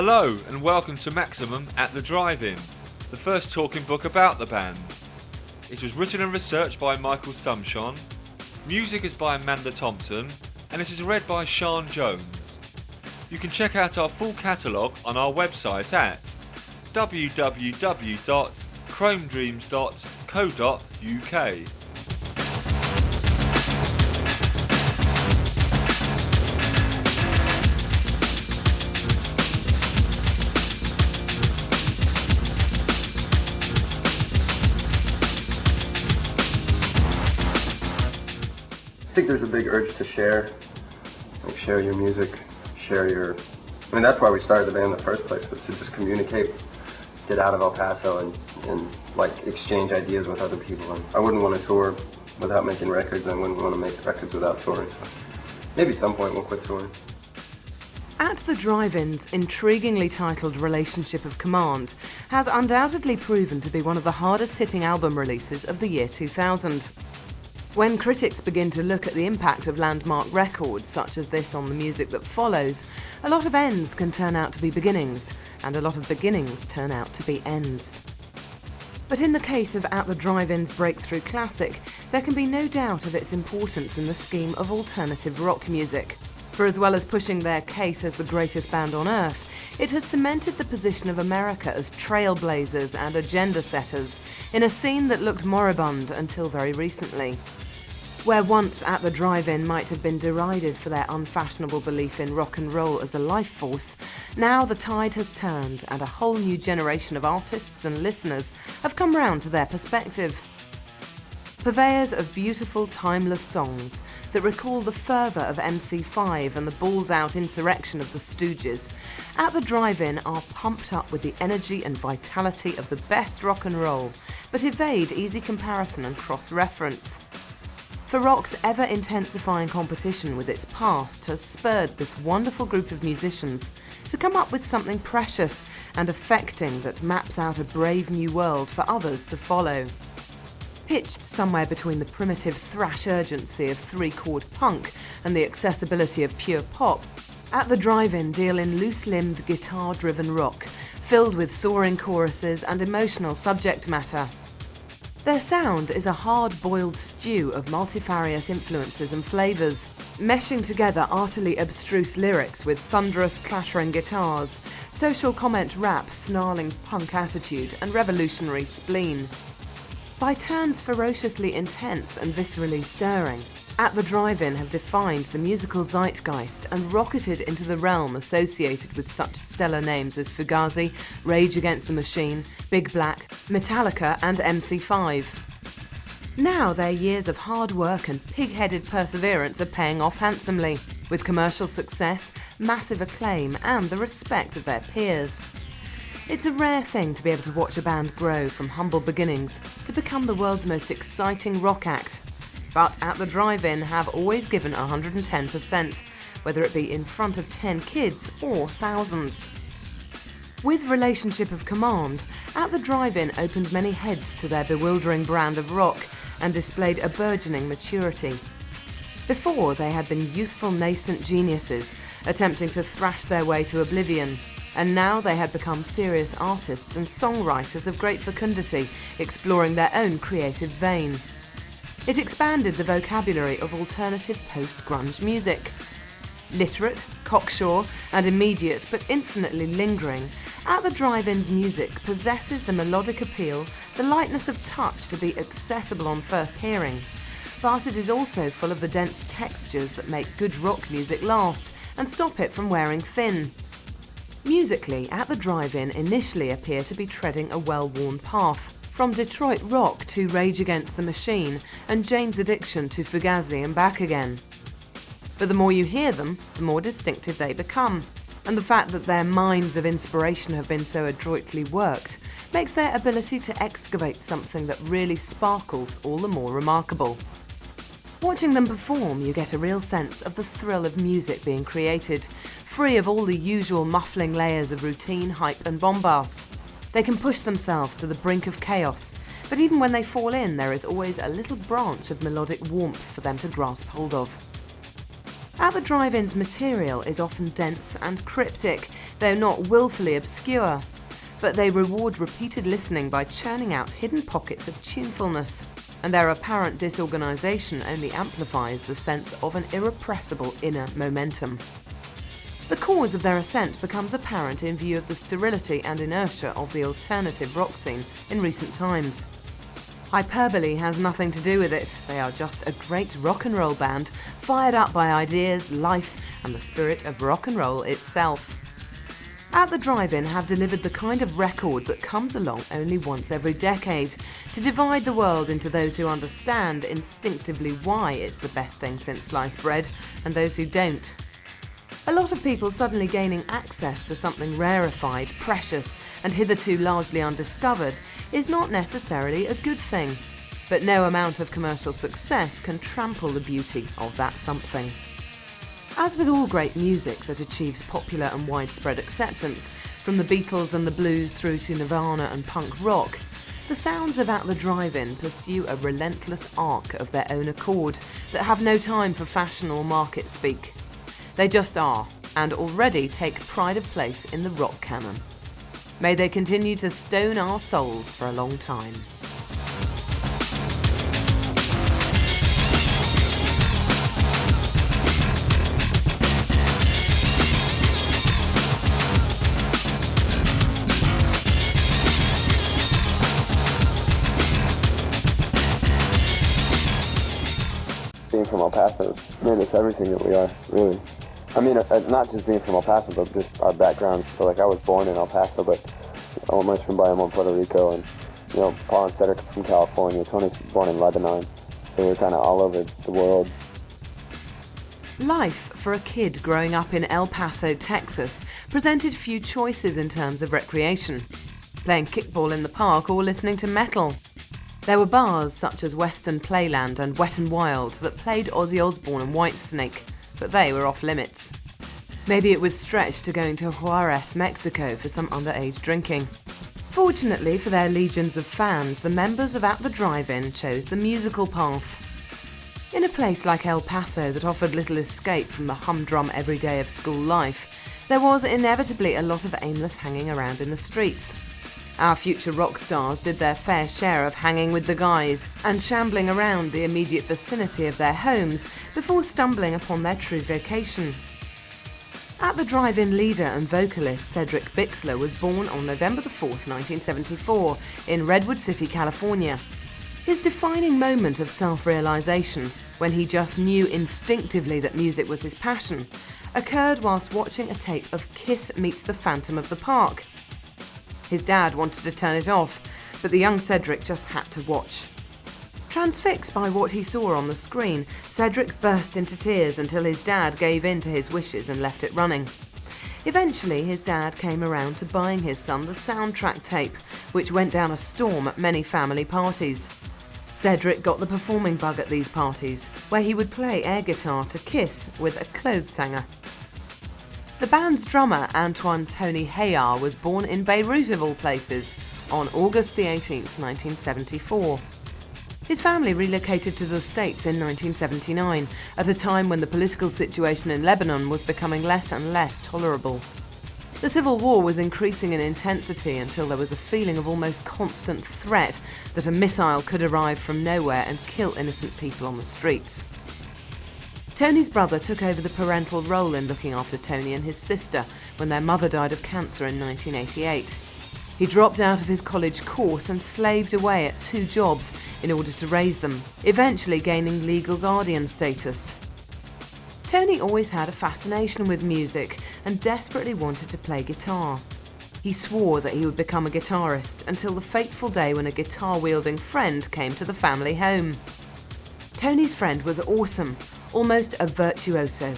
Hello and welcome to Maximum at the Drive-In, the first talking book about the band. It was written and researched by Michael Sumshon, music is by Amanda Thompson, and it is read by Sean Jones. You can check out our full catalogue on our website at www.chromedreams.co.uk. I think there's a big urge to share your music, that's why we started the band in the first place, was to just communicate, get out of El Paso and exchange ideas with other people. And I wouldn't want to tour without making records, and I wouldn't want to make records without touring. So maybe at some point we'll quit touring. At the Drive-In's intriguingly titled Relationship of Command has undoubtedly proven to be one of the hardest hitting album releases of the year 2000. When critics begin to look at the impact of landmark records such as this on the music that follows, a lot of ends can turn out to be beginnings, and a lot of beginnings turn out to be ends. But in the case of At the Drive-In's breakthrough classic, there can be no doubt of its importance in the scheme of alternative rock music. For as well as pushing their case as the greatest band on earth, it has cemented the position of America as trailblazers and agenda setters in a scene that looked moribund until very recently. Where once At the Drive-In might have been derided for their unfashionable belief in rock and roll as a life force, now the tide has turned and a whole new generation of artists and listeners have come round to their perspective. Purveyors of beautiful, timeless songs that recall the fervour of MC5 and the balls-out insurrection of the Stooges, At the Drive-In are pumped up with the energy and vitality of the best rock and roll, but evade easy comparison and cross-reference. For rock's ever-intensifying competition with its past has spurred this wonderful group of musicians to come up with something precious and affecting that maps out a brave new world for others to follow. Pitched somewhere between the primitive thrash urgency of three-chord punk and the accessibility of pure pop, At the Drive-In deal in loose-limbed guitar-driven rock, filled with soaring choruses and emotional subject matter. Their sound is a hard-boiled stew of multifarious influences and flavours, meshing together artily abstruse lyrics with thunderous clattering guitars, social comment rap, snarling punk attitude and revolutionary spleen. By turns ferociously intense and viscerally stirring, At the Drive-In have defined the musical zeitgeist and rocketed into the realm associated with such stellar names as Fugazi, Rage Against the Machine, Big Black, Metallica and MC5. Now their years of hard work and pig-headed perseverance are paying off handsomely, with commercial success, massive acclaim and the respect of their peers. It's a rare thing to be able to watch a band grow from humble beginnings to become the world's most exciting rock act. But At the Drive-In have always given 110%, whether it be in front of 10 kids or thousands. With Relationship of Command, At the Drive-In opened many heads to their bewildering brand of rock and displayed a burgeoning maturity. Before, they had been youthful nascent geniuses, attempting to thrash their way to oblivion, and now they had become serious artists and songwriters of great fecundity, exploring their own creative vein. It expanded the vocabulary of alternative post-grunge music. Literate, cocksure, and immediate but infinitely lingering, At the Drive-In's music possesses the melodic appeal, the lightness of touch to be accessible on first hearing, but it is also full of the dense textures that make good rock music last and stop it from wearing thin. Musically, At the Drive-In initially appear to be treading a well-worn path, from Detroit rock to Rage Against the Machine and Jane's Addiction to Fugazi and back again. But the more you hear them, the more distinctive they become, and the fact that their mines of inspiration have been so adroitly worked makes their ability to excavate something that really sparkles all the more remarkable. Watching them perform, you get a real sense of the thrill of music being created, free of all the usual muffling layers of routine, hype and bombast. They can push themselves to the brink of chaos, but even when they fall in, there is always a little branch of melodic warmth for them to grasp hold of. At the Drive-In's material is often dense and cryptic, They're not willfully obscure, but they reward repeated listening by churning out hidden pockets of tunefulness, and their apparent disorganisation only amplifies the sense of an irrepressible inner momentum. The cause of their ascent becomes apparent in view of the sterility and inertia of the alternative rock scene in recent times. Hyperbole has nothing to do with it. They are just a great rock and roll band, fired up by ideas, life, and the spirit of rock and roll itself. At the Drive-In have delivered the kind of record that comes along only once every decade, to divide the world into those who understand instinctively why it's the best thing since sliced bread, and those who don't. A lot of people suddenly gaining access to something rarefied, precious, and hitherto largely undiscovered is not necessarily a good thing, but no amount of commercial success can trample the beauty of that something. As with all great music that achieves popular and widespread acceptance, from the Beatles and the blues through to Nirvana and punk rock, the sounds of At the Drive-In pursue a relentless arc of their own accord that have no time for fashion or market speak. They just are, and already take pride of place in the rock canon. May they continue to stone our souls for a long time. Being from El Paso made us everything that we are, really. I mean, not just being from El Paso, but just our background. So, like, I was born in El Paso, but I went much from Bayamon, Puerto Rico, and, you know, Paul and Cedric from California. Tony's born in Lebanon, so we're kind of all over the world. Life for a kid growing up in El Paso, Texas, presented few choices in terms of recreation. Playing kickball in the park or listening to metal. There were bars such as Western Playland and Wet n' Wild that played Ozzy Osbourne and Whitesnake, but they were off limits. Maybe it was stretched to going to Juarez, Mexico for some underage drinking. Fortunately for their legions of fans, the members of At the Drive-In chose the musical path. In a place like El Paso that offered little escape from the humdrum everyday of school life, there was inevitably a lot of aimless hanging around in the streets. Our future rock stars did their fair share of hanging with the guys and shambling around the immediate vicinity of their homes before stumbling upon their true vocation. At the Drive-In leader and vocalist Cedric Bixler was born on November 4th, 1974, in Redwood City, California. His defining moment of self-realization, when he just knew instinctively that music was his passion, occurred whilst watching a tape of Kiss Meets the Phantom of the Park. His dad wanted to turn it off, but the young Cedric just had to watch. Transfixed by what he saw on the screen, Cedric burst into tears until his dad gave in to his wishes and left it running. Eventually, his dad came around to buying his son the soundtrack tape, which went down a storm at many family parties. Cedric got the performing bug at these parties, where he would play air guitar to Kiss with a clothes hanger. The band's drummer, Antoine Tony Hayar, was born in Beirut of all places, on August the 18th, 1974. His family relocated to the States in 1979, at a time when the political situation in Lebanon was becoming less and less tolerable. The civil war was increasing in intensity until there was a feeling of almost constant threat that a missile could arrive from nowhere and kill innocent people on the streets. Tony's brother took over the parental role in looking after Tony and his sister when their mother died of cancer in 1988. He dropped out of his college course and slaved away at 2 jobs in order to raise them, eventually gaining legal guardian status. Tony always had a fascination with music and desperately wanted to play guitar. He swore that he would become a guitarist until the fateful day when a guitar-wielding friend came to the family home. Tony's friend was awesome, almost a virtuoso.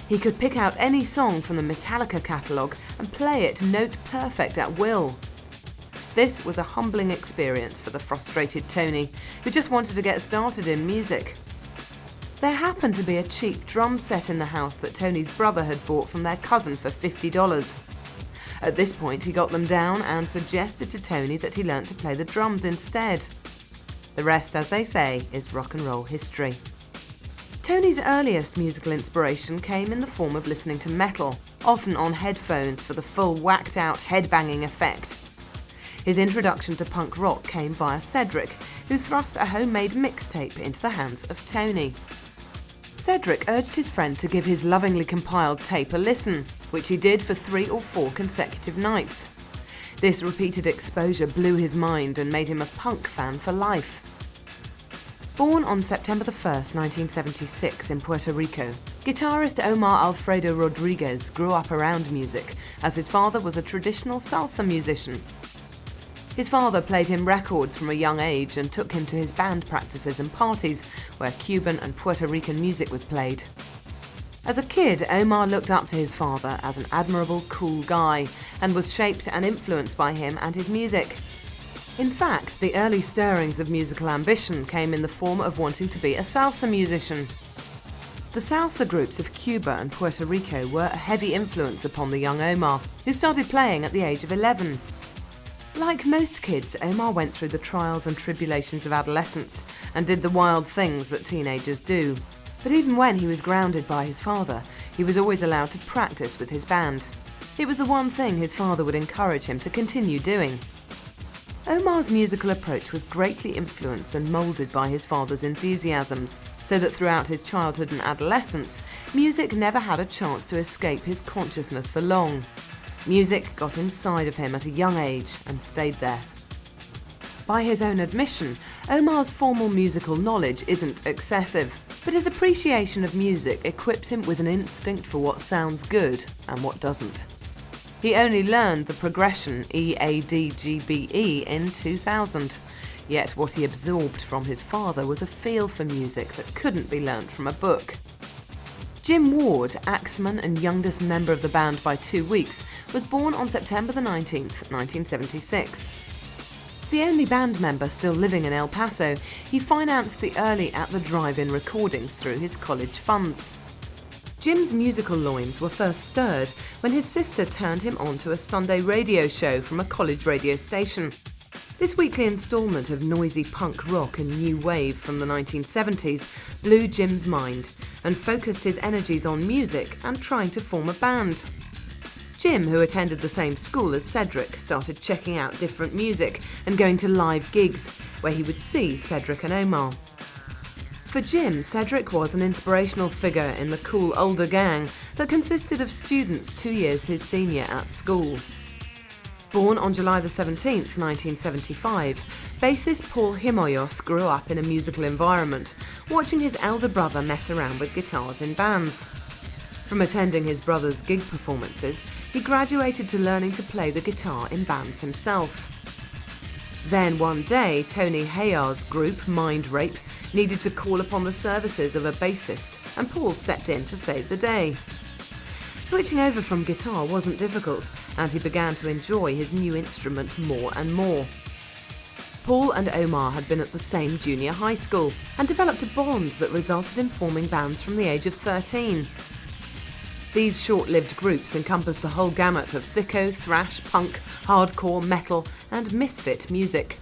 He could pick out any song from the Metallica catalogue and play it note perfect at will. This was a humbling experience for the frustrated Tony, who just wanted to get started in music. There happened to be a cheap drum set in the house that Tony's brother had bought from their cousin for $50. At this point, he got them down and suggested to Tony that he learnt to play the drums instead. The rest, as they say, is rock and roll history. Tony's earliest musical inspiration came in the form of listening to metal. often on headphones for the full whacked-out headbanging effect. His introduction to punk rock came via Cedric, who thrust a homemade mixtape into the hands of Tony. Cedric urged his friend to give his lovingly compiled tape a listen, which he did for 3 or 4 consecutive nights. This repeated exposure blew his mind and made him a punk fan for life. Born on September 1st, 1976 in Puerto Rico, guitarist Omar Alfredo Rodriguez grew up around music, as his father was a traditional salsa musician. His father played him records from a young age and took him to his band practices and parties where Cuban and Puerto Rican music was played. As a kid, Omar looked up to his father as an admirable, cool guy and was shaped and influenced by him and his music. In fact, the early stirrings of musical ambition came in the form of wanting to be a salsa musician. The salsa groups of Cuba and Puerto Rico were a heavy influence upon the young Omar, who started playing at the age of 11. Like most kids, Omar went through the trials and tribulations of adolescence and did the wild things that teenagers do. But even when he was grounded by his father, he was always allowed to practice with his band. It was the one thing his father would encourage him to continue doing. Omar's musical approach was greatly influenced and moulded by his father's enthusiasms, so that throughout his childhood and adolescence, music never had a chance to escape his consciousness for long. Music got inside of him at a young age and stayed there. By his own admission, Omar's formal musical knowledge isn't excessive, but his appreciation of music equipped him with an instinct for what sounds good and what doesn't. He only learned the progression E-A-D-G-B-E in 2000, yet what he absorbed from his father was a feel for music that couldn't be learnt from a book. Jim Ward, axeman and youngest member of the band by 2 weeks, was born on September the 19th, 1976. The only band member still living in El Paso, he financed the early At the Drive-In recordings through his college funds. Jim's musical loins were first stirred when his sister turned him on to a Sunday radio show from a college radio station. This weekly instalment of noisy punk rock and new wave from the 1970s blew Jim's mind and focused his energies on music and trying to form a band. Jim, who attended the same school as Cedric, started checking out different music and going to live gigs where he would see Cedric and Omar. For Jim, Cedric was an inspirational figure in the cool older gang that consisted of students 2 years his senior at school. Born on July the 17th, 1975, bassist Paul Himoyos grew up in a musical environment, watching his elder brother mess around with guitars in bands. From attending his brother's gig performances, he graduated to learning to play the guitar in bands himself. Then one day, Tony Hayar's group, Mind Rape, needed to call upon the services of a bassist, and Paul stepped in to save the day. Switching over from guitar wasn't difficult, and he began to enjoy his new instrument more and more. Paul and Omar had been at the same junior high school and developed a bond that resulted in forming bands from the age of 13. These short-lived groups encompassed the whole gamut of sicko, thrash, punk, hardcore, metal, and misfit music.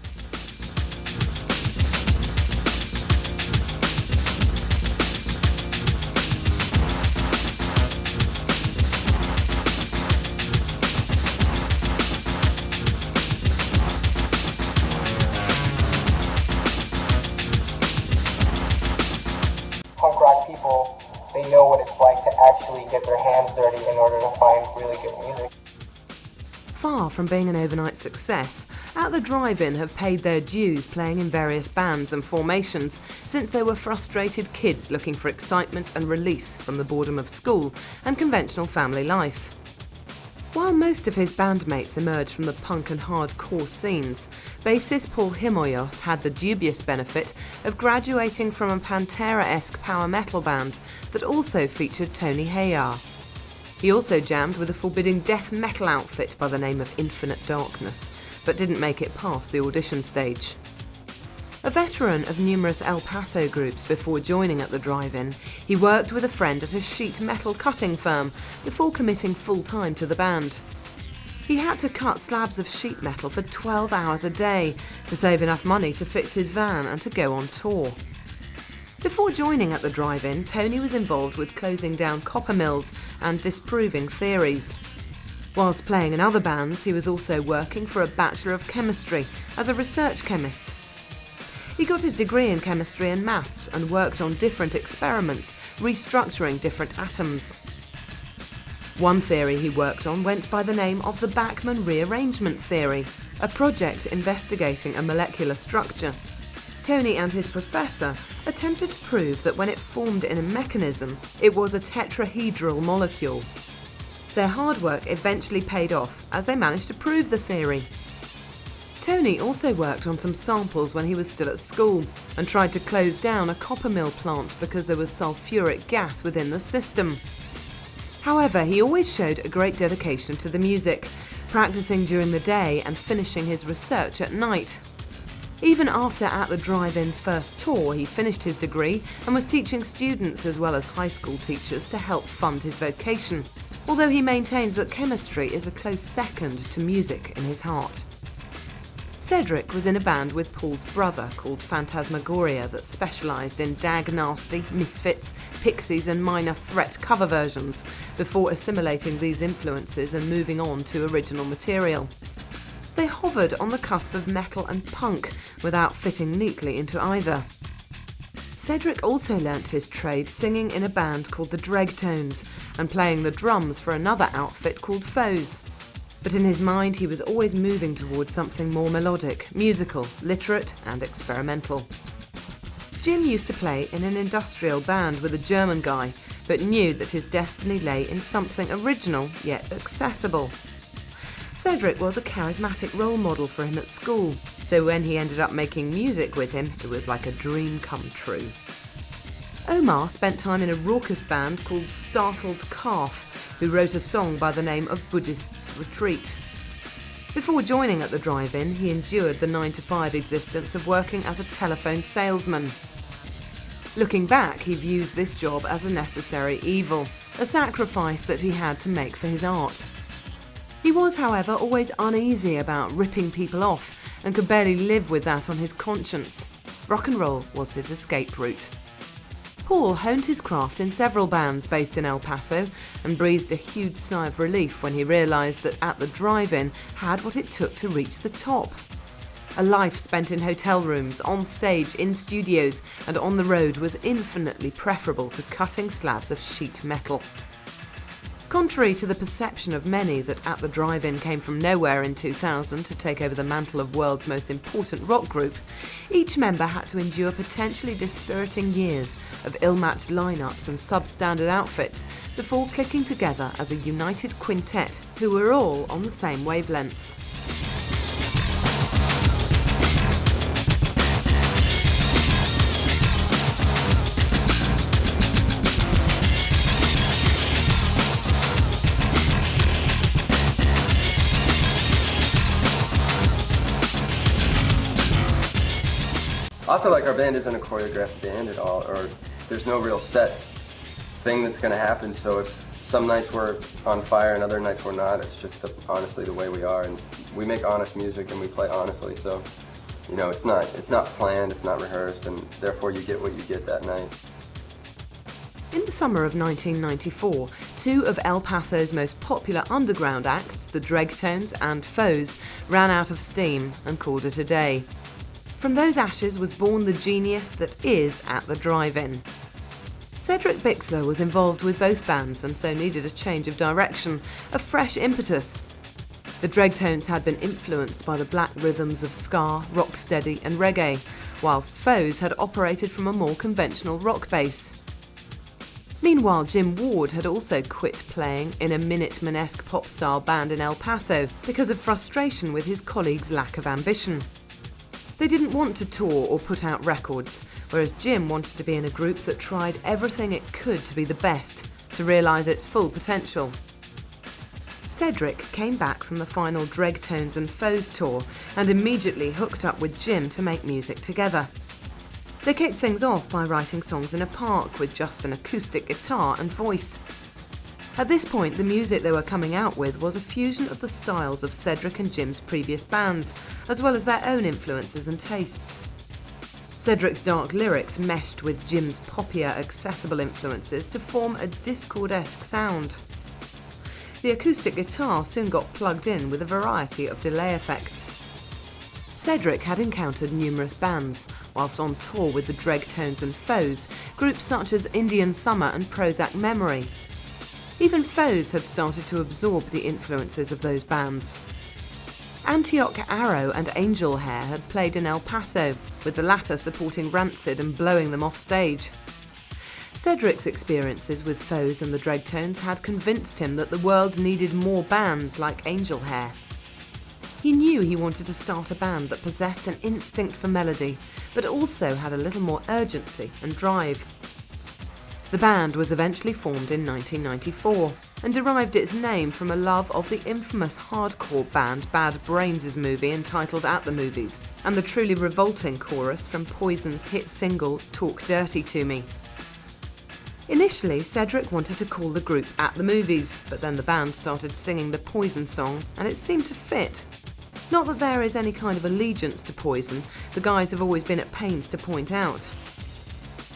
Punk rock people, they know what it's like to actually get their hands dirty in order to find really good music. Far from being an overnight success, At the Drive-In have paid their dues playing in various bands and formations since they were frustrated kids looking for excitement and release from the boredom of school and conventional family life. While most of his bandmates emerged from the punk and hardcore scenes, bassist Paul Himoyos had the dubious benefit of graduating from a Pantera-esque power metal band that also featured Tony Hayar. He also jammed with a forbidding death metal outfit by the name of Infinite Darkness, but didn't make it past the audition stage. A veteran of numerous El Paso groups before joining At the Drive-In, he worked with a friend at a sheet metal cutting firm before committing full-time to the band. He had to cut slabs of sheet metal for 12 hours a day to save enough money to fix his van and to go on tour. Before joining at the drive-in, Tony was involved with closing down copper mills and disproving theories. Whilst playing in other bands, he was also working for a Bachelor of Chemistry as a research chemist. He got his degree in chemistry and maths and worked on different experiments, restructuring different atoms. One theory he worked on went by the name of the Bachmann rearrangement theory, a project investigating a molecular structure. Tony and his professor attempted to prove that when it formed in a mechanism, it was a tetrahedral molecule. Their hard work eventually paid off as they managed to prove the theory. Tony also worked on some samples when he was still at school and tried to close down a copper mill plant because there was sulfuric gas within the system. However, he always showed a great dedication to the music, practicing during the day and finishing his research at night. Even after At the Drive-In's first tour, he finished his degree and was teaching students as well as high school teachers to help fund his vocation, although he maintains that chemistry is a close second to music in his heart. Cedric was in a band with Paul's brother called Phantasmagoria that specialised in Dag Nasty, Misfits, Pixies and Minor Threat cover versions before assimilating these influences and moving on to original material. They hovered on the cusp of metal and punk without fitting neatly into either. Cedric also learnt his trade singing in a band called the Dregtones and playing the drums for another outfit called Foes. But in his mind he was always moving towards something more melodic, musical, literate and experimental. Jim used to play in an industrial band with a German guy, but knew that his destiny lay in something original yet accessible. Cedric was a charismatic role model for him at school, so when he ended up making music with him, it was like a dream come true. Omar spent time in a raucous band called Startled Calf, who wrote a song by the name of Buddhist's Retreat. Before joining at the drive-in, he endured the 9-to-5 existence of working as a telephone salesman. Looking back, he views this job as a necessary evil, a sacrifice that he had to make for his art. He was, however, always uneasy about ripping people off and could barely live with that on his conscience. Rock and roll was his escape route. Paul honed his craft in several bands based in El Paso and breathed a huge sigh of relief when he realised that At the Drive-In had what it took to reach the top. A life spent in hotel rooms, on stage, in studios and on the road was infinitely preferable to cutting slabs of sheet metal. Contrary to the perception of many that At the Drive-In came from nowhere in 2000 to take over the mantle of world's most important rock group, each member had to endure potentially dispiriting years of ill-matched lineups and substandard outfits before clicking together as a united quintet who were all on the same wavelength. Also, like, our band isn't a choreographed band at all, or there's no real set thing that's going to happen, so if some nights we're on fire and other nights we're not, it's just honestly the way we are, and we make honest music and we play honestly, so, you know, it's not planned, it's not rehearsed, and therefore you get what you get that night. In the summer of 1994, two of El Paso's most popular underground acts, the Dregtones and Foes, ran out of steam and called it a day. From those ashes was born the genius that is At the Drive-In. Cedric Bixler was involved with both bands and so needed a change of direction, a fresh impetus. The Dregtones had been influenced by the black rhythms of ska, rocksteady and reggae, whilst Foes had operated from a more conventional rock base. Meanwhile, Jim Ward had also quit playing in a Minuteman-esque pop-style band in El Paso because of frustration with his colleagues' lack of ambition. They didn't want to tour or put out records, whereas Jim wanted to be in a group that tried everything it could to be the best, to realise its full potential. Cedric came back from the final Dregtones and Foes tour and immediately hooked up with Jim to make music together. They kicked things off by writing songs in a park with just an acoustic guitar and voice. At this point, the music they were coming out with was a fusion of the styles of Cedric and Jim's previous bands, as well as their own influences and tastes. Cedric's dark lyrics meshed with Jim's poppier, accessible influences to form a Discord-esque sound. The acoustic guitar soon got plugged in with a variety of delay effects. Cedric had encountered numerous bands, whilst on tour with the Dregtones and Foes, groups such as Indian Summer and Prozac Memory. Even Foes had started to absorb the influences of those bands. Antioch Arrow and Angel Hair had played in El Paso, with the latter supporting Rancid and blowing them off stage. Cedric's experiences with Foes and the Dregtones had convinced him that the world needed more bands like Angel Hair. He knew he wanted to start a band that possessed an instinct for melody, but also had a little more urgency and drive. The band was eventually formed in 1994 and derived its name from a love of the infamous hardcore band Bad Brains' movie entitled At the Movies, and the truly revolting chorus from Poison's hit single Talk Dirty to Me. Initially, Cedric wanted to call the group At the Movies, but then the band started singing the Poison song and it seemed to fit. Not that there is any kind of allegiance to Poison, the guys have always been at pains to point out.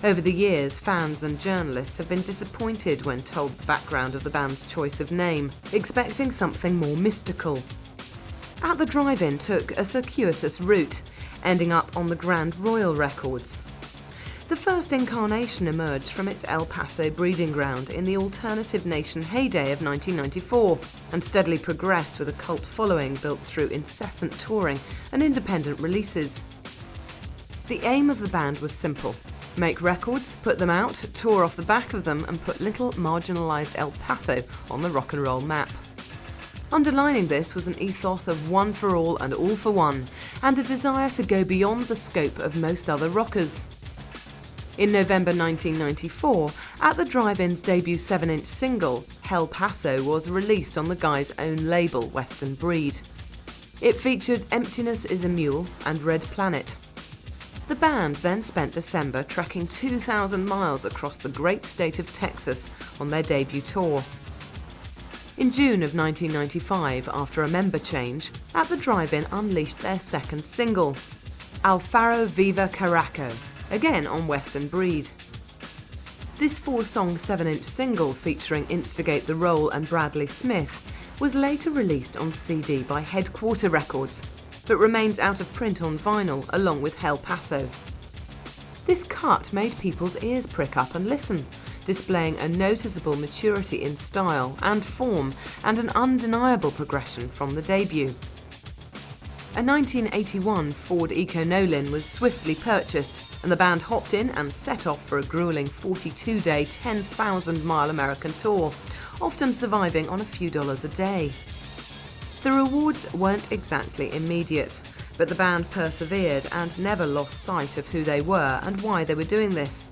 Over the years, fans and journalists have been disappointed when told the background of the band's choice of name, expecting something more mystical. At the Drive-In took a circuitous route, ending up on the Grand Royal Records. The first incarnation emerged from its El Paso breeding ground in the Alternative Nation heyday of 1994 and steadily progressed with a cult following built through incessant touring and independent releases. The aim of the band was simple: make records, put them out, tour off the back of them and put little marginalised El Paso on the rock and roll map. Underlining this was an ethos of one for all and all for one, and a desire to go beyond the scope of most other rockers. In November 1994, At the Drive-In's debut 7-inch single, Hell Paso, was released on the guys' own label, Western Breed. It featured Emptiness is a Mule and Red Planet. The band then spent December trekking 2,000 miles across the great state of Texas on their debut tour. In June of 1995, after a member change, At the Drive-In unleashed their second single, Alfaro Viva Caraco, again on Western Breed. This 4-song 7-inch single featuring Instigate the Roll and Bradley Smith was later released on CD by Headquarter Records, but remains out of print on vinyl along with Hell Paso. This cut made people's ears prick up and listen, displaying a noticeable maturity in style and form and an undeniable progression from the debut. A 1981 Ford Eco-Nolin was swiftly purchased, and the band hopped in and set off for a grueling 42-day, 10,000-mile American tour, often surviving on a few dollars a day. The rewards weren't exactly immediate, but the band persevered and never lost sight of who they were and why they were doing this.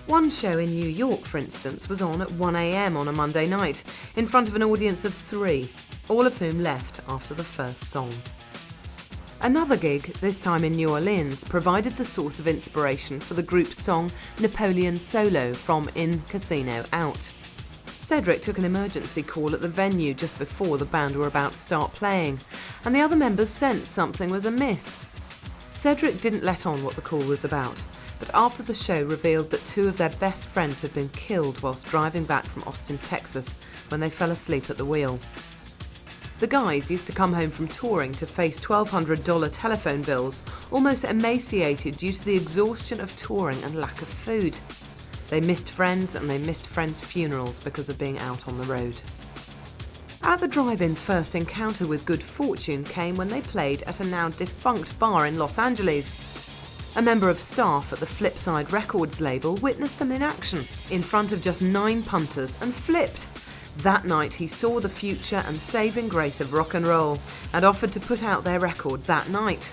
One show in New York, for instance, was on at 1 a.m. on a Monday night, in front of an audience of 3, all of whom left after the first song. Another gig, this time in New Orleans, provided the source of inspiration for the group's song Napoleon Solo from In Casino Out. Cedric took an emergency call at the venue just before the band were about to start playing, and the other members sensed something was amiss. Cedric didn't let on what the call was about, but after the show revealed that 2 of their best friends had been killed whilst driving back from Austin, Texas, when they fell asleep at the wheel. The guys used to come home from touring to face $1,200 telephone bills, almost emaciated due to the exhaustion of touring and lack of food. They missed friends and they missed friends' funerals because of being out on the road. At the Drive-In's first encounter with good fortune came when they played at a now defunct bar in Los Angeles. A member of staff at the Flipside Records label witnessed them in action in front of just 9 punters and flipped. That night he saw the future and saving grace of rock and roll and offered to put out their record that night.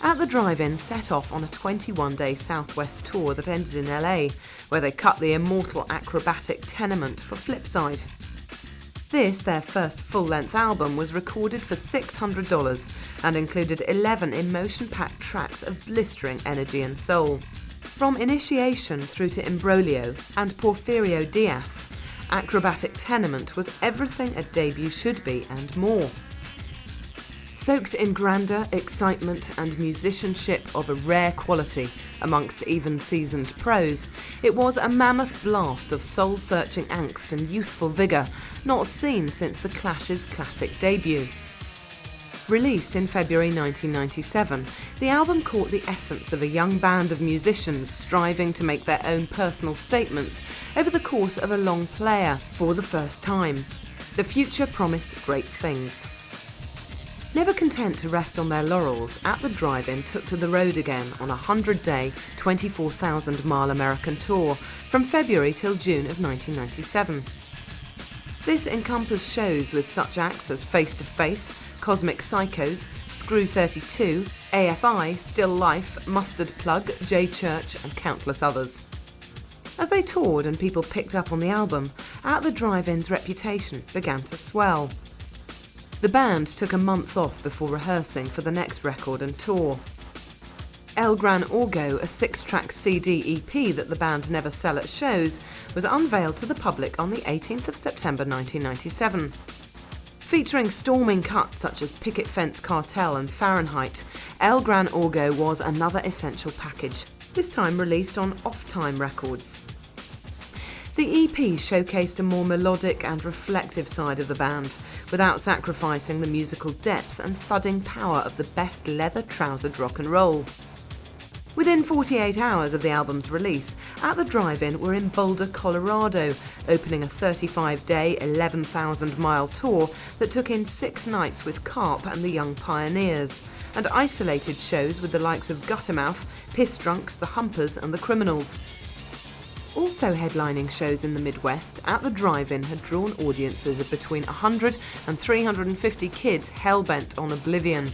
At the Drive-In set off on a 21-day Southwest tour that ended in LA, where they cut the immortal acrobatic Tenement for Flipside. This, their first full-length album, was recorded for $600 and included 11 emotion-packed tracks of blistering energy and soul. From Initiation through to Imbroglio and Porfirio Diaz, Acrobatic Tenement was everything a debut should be and more. Soaked in grandeur, excitement and musicianship of a rare quality amongst even seasoned pros, it was a mammoth blast of soul-searching angst and youthful vigour not seen since the Clash's classic debut. Released in February 1997, the album caught the essence of a young band of musicians striving to make their own personal statements over the course of a long play for the first time. The future promised great things. Never content to rest on their laurels, At the Drive-In took to the road again on a 100-day, 24,000-mile American tour from February till June of 1997. This encompassed shows with such acts as Face to Face, Cosmic Psychos, Screw 32, AFI, Still Life, Mustard Plug, J Church and countless others. As they toured and people picked up on the album, At the Drive-In's reputation began to swell. The band took a month off before rehearsing for the next record and tour. El Gran Orgo, a 6-track CD EP that the band never sell at shows, was unveiled to the public on the 18th of September 1997. Featuring storming cuts such as Picket Fence Cartel and Fahrenheit, El Gran Orgo was another essential package, this time released on Off Time Records. The EP showcased a more melodic and reflective side of the band, without sacrificing the musical depth and thudding power of the best leather-trousered rock and roll. Within 48 hours of the album's release, At the Drive-In were in Boulder, Colorado, opening a 35-day, 11,000-mile tour that took in 6 nights with Carp and the Young Pioneers, and isolated shows with the likes of Guttermouth, Piss Drunks, the Humpers and the Criminals. Also headlining shows in the Midwest, At the Drive-In had drawn audiences of between 100 and 350 kids hell-bent on oblivion.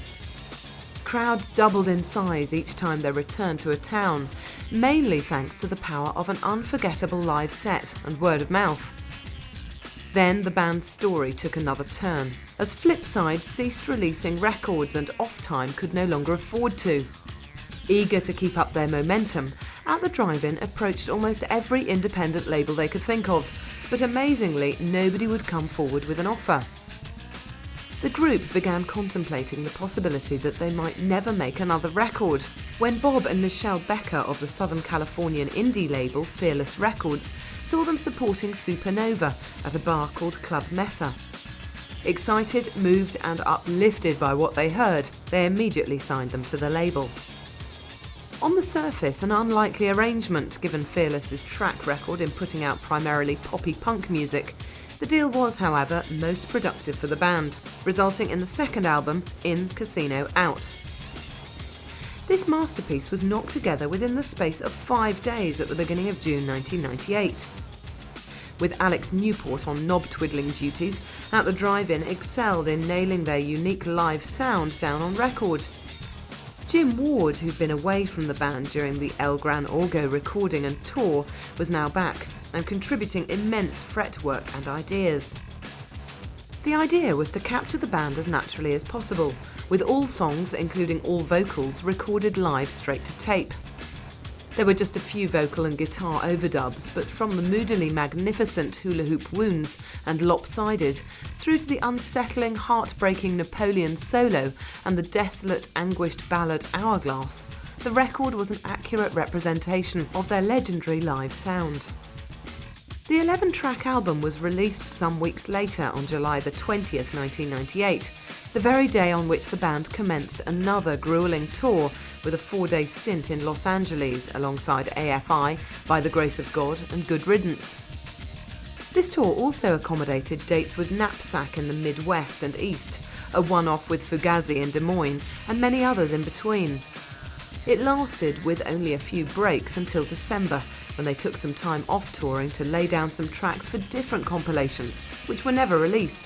Crowds doubled in size each time they returned to a town, mainly thanks to the power of an unforgettable live set and word of mouth. Then the band's story took another turn, as Flipside ceased releasing records and Off Time could no longer afford to. Eager to keep up their momentum, At the Drive-In approached almost every independent label they could think of, but amazingly nobody would come forward with an offer. The group began contemplating the possibility that they might never make another record, when Bob and Michelle Becker of the Southern Californian indie label Fearless Records saw them supporting Supernova at a bar called Club Mesa. Excited, moved and uplifted by what they heard, they immediately signed them to the label. On the surface, an unlikely arrangement given Fearless's track record in putting out primarily poppy punk music. The deal was, however, most productive for the band, resulting in the second album, In Casino Out. This masterpiece was knocked together within the space of 5 days at the beginning of June 1998. With Alex Newport on knob-twiddling duties, At the Drive-In excelled in nailing their unique live sound down on record. Jim Ward, who'd been away from the band during the El Gran Orgo recording and tour, was now back and contributing immense fretwork and ideas. The idea was to capture the band as naturally as possible, with all songs, including all vocals, recorded live straight to tape. There were just a few vocal and guitar overdubs, but from the moodily magnificent Hula Hoop Wounds and Lopsided, through to the unsettling, heartbreaking Napoleon solo and the desolate, anguished ballad Hourglass, the record was an accurate representation of their legendary live sound. The 11-track album was released some weeks later on July the 20th, 1998, the very day on which the band commenced another gruelling tour with a 4-day stint in Los Angeles alongside AFI, By the Grace of God and Good Riddance. This tour also accommodated dates with Knapsack in the Midwest and East, a one-off with Fugazi in Des Moines, and many others in between. It lasted with only a few breaks until December, when they took some time off touring to lay down some tracks for different compilations, which were never released.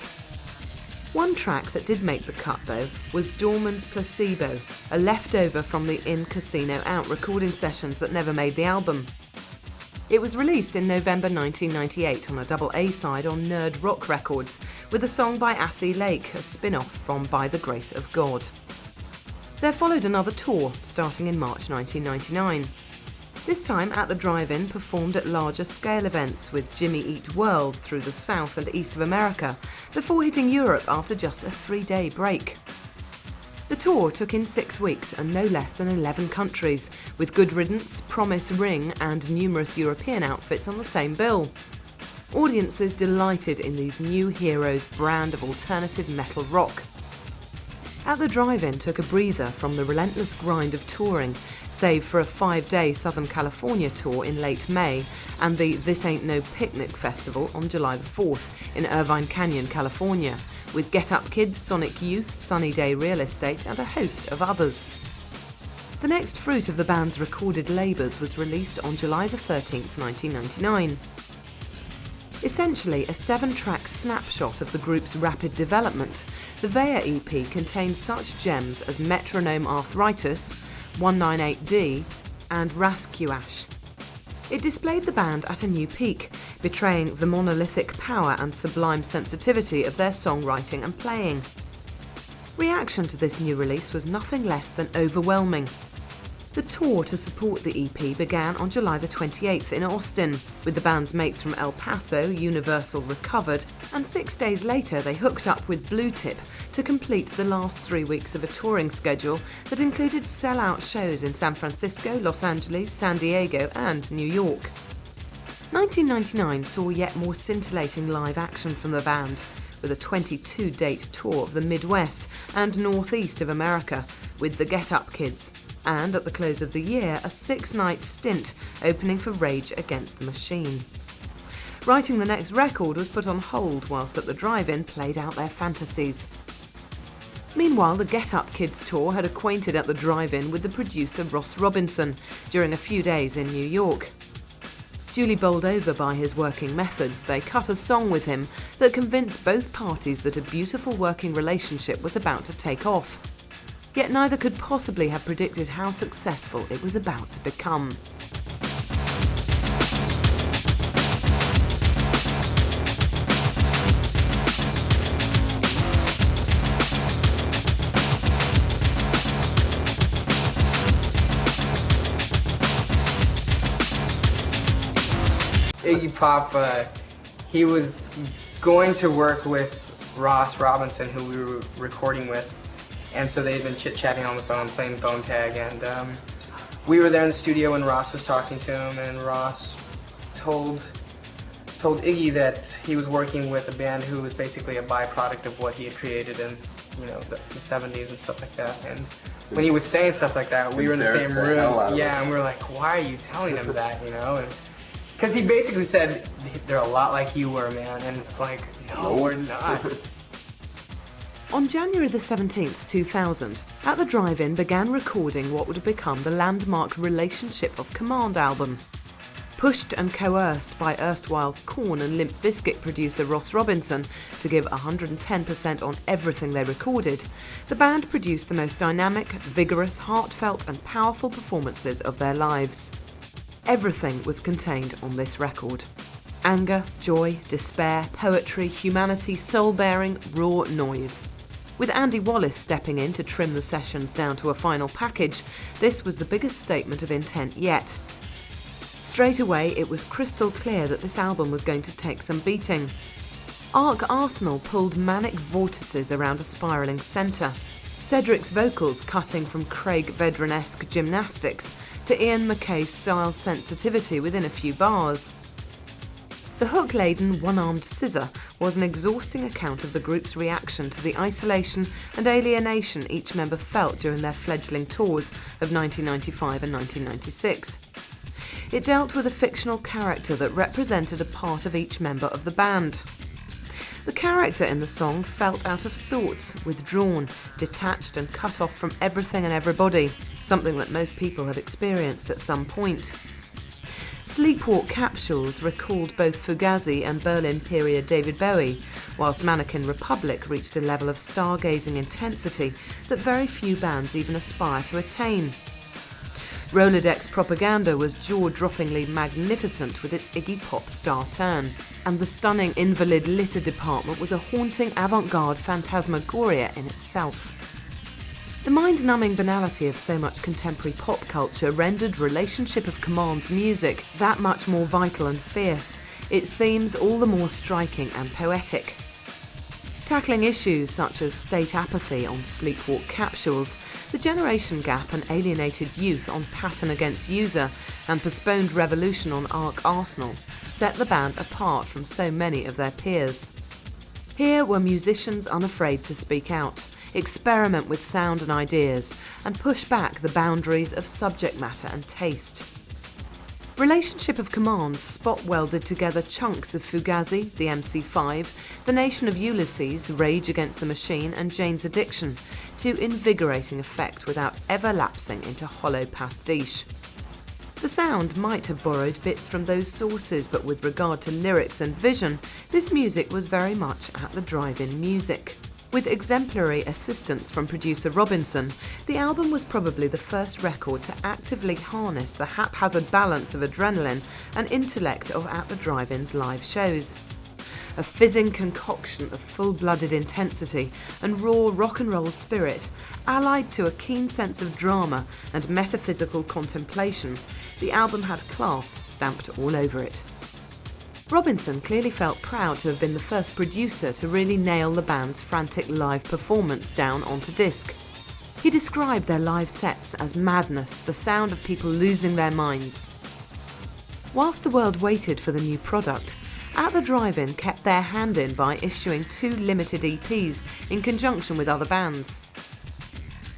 One track that did make the cut, though, was Dorman's Placebo, a leftover from the In Casino Out recording sessions that never made the album. It was released in November 1998 on a double A-side on Nerd Rock Records, with a song by Assy Lake, a spin-off from By the Grace of God. There followed another tour, starting in March 1999. This time, At the Drive-In performed at larger scale events with Jimmy Eat World through the south and east of America, before hitting Europe after just a 3-day break. The tour took in 6 weeks and no less than 11 countries, with Good Riddance, Promise Ring and numerous European outfits on the same bill. Audiences delighted in these new heroes' brand of alternative metal rock. At the Drive-In took a breather from the relentless grind of touring, save for a 5-day Southern California tour in late May and the This Ain't No Picnic Festival on July the 4th in Irvine Canyon, California, with Get Up Kids, Sonic Youth, Sunny Day Real Estate and a host of others. The next fruit of the band's recorded labours was released on July the 13th, 1999. Essentially a 7-track snapshot of the group's rapid development, the Vea EP contains such gems as Metronome Arthritis, 198D and Rascuash. It displayed the band at a new peak, betraying the monolithic power and sublime sensitivity of their songwriting and playing. Reaction to this new release was nothing less than overwhelming. The tour to support the EP began on July the 28th in Austin, with the band's mates from El Paso, Universal Recovered, and 6 days later they hooked up with Blue Tip to complete the last 3 weeks of a touring schedule that included sell-out shows in San Francisco, Los Angeles, San Diego and New York. 1999 saw yet more scintillating live action from the band, with a 22-date tour of the Midwest and Northeast of America with the Get Up Kids, and at the close of the year a 6-night stint opening for Rage Against the Machine. Writing the next record was put on hold whilst at the Drive-In played out their fantasies. Meanwhile, the Get Up Kids tour had acquainted at the Drive-In with the producer Ross Robinson during a few days in New York. Duly bowled over by his working methods, they cut a song with him that convinced both parties that a beautiful working relationship was about to take off. Yet neither could possibly have predicted how successful it was about to become. Iggy Pop, he was going to work with Ross Robinson, who we were recording with, and so they had been chit-chatting on the phone, playing phone tag, and we were there in the studio when Ross was talking to him, and Ross told Iggy that he was working with a band who was basically a byproduct of what he had created in, the 70s and stuff like that. And when he was saying stuff like that, we were in the same room, and we were like, why are you telling him that, And because he basically said, they're a lot like you were, man, and it's like, no, we're not. On January the 17th, 2000, at the Drive-In began recording what would become the landmark Relationship of Command album. Pushed and coerced by erstwhile Korn and Limp Bizkit producer Ross Robinson to give 110% on everything they recorded, the band produced the most dynamic, vigorous, heartfelt and powerful performances of their lives. Everything was contained on this record. Anger, joy, despair, poetry, humanity, soul-bearing, raw noise. With Andy Wallace stepping in to trim the sessions down to a final package, this was the biggest statement of intent yet. Straight away, it was crystal clear that this album was going to take some beating. Arc Arsenal pulled manic vortices around a spiralling centre, Cedric's vocals cutting from Craig Vedran-esque gymnastics to Ian MacKay's style sensitivity within a few bars. The hook-laden one-armed scissor was an exhausting account of the group's reaction to the isolation and alienation each member felt during their fledgling tours of 1995 and 1996. It dealt with a fictional character that represented a part of each member of the band. The character in the song felt out of sorts, withdrawn, detached and cut off from everything and everybody, something that most people had experienced at some point. Sleepwalk Capsules recalled both Fugazi and Berlin period David Bowie, whilst Mannequin Republic reached a level of stargazing intensity that very few bands even aspire to attain. Rolodex Propaganda was jaw-droppingly magnificent with its Iggy Pop star turn, and the stunning Invalid Litter Department was a haunting avant-garde phantasmagoria in itself. The mind-numbing banality of so much contemporary pop culture rendered Relationship of Command's music that much more vital and fierce, its themes all the more striking and poetic. Tackling issues such as state apathy on sleepwalk capsules, the generation gap and alienated youth on Pattern Against User, and postponed revolution on Arc Arsenal set the band apart from so many of their peers. Here were musicians unafraid to speak out, experiment with sound and ideas, and push back the boundaries of subject matter and taste. Relationship of Command spot welded together chunks of Fugazi, the MC5, The Nation of Ulysses, Rage Against the Machine, and Jane's Addiction to invigorating effect without ever lapsing into hollow pastiche. The sound might have borrowed bits from those sources, but with regard to lyrics and vision, this music was very much at the drive-in music. With exemplary assistance from producer Robinson, the album was probably the first record to actively harness the haphazard balance of adrenaline and intellect of At the Drive-In's live shows. A fizzing concoction of full-blooded intensity and raw rock and roll spirit, allied to a keen sense of drama and metaphysical contemplation, the album had class stamped all over it. Robinson clearly felt proud to have been the first producer to really nail the band's frantic live performance down onto disc. He described their live sets as madness, the sound of people losing their minds. Whilst the world waited for the new product, At the Drive-In kept their hand in by issuing 2 limited EPs in conjunction with other bands.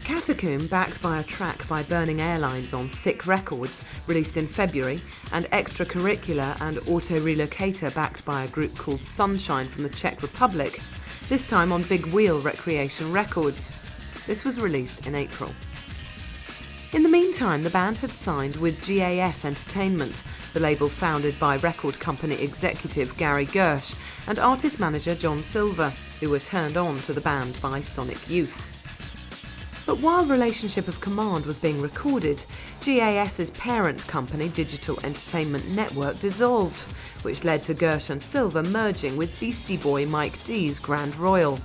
Catacomb, backed by a track by Burning Airlines on Thick Records, released in February, and Extracurricular and Auto Relocator, backed by a group called Sunshine from the Czech Republic, this time on Big Wheel Recreation Records. This was released in April. In the meantime, the band had signed with GAS Entertainment, the label founded by record company executive Gary Gersh and artist manager John Silver, who were turned on to the band by Sonic Youth. But while Relationship of Command was being recorded, GAS's parent company, Digital Entertainment Network, dissolved, which led to Gersh and Silver merging with Beastie Boy Mike D's Grand Royal.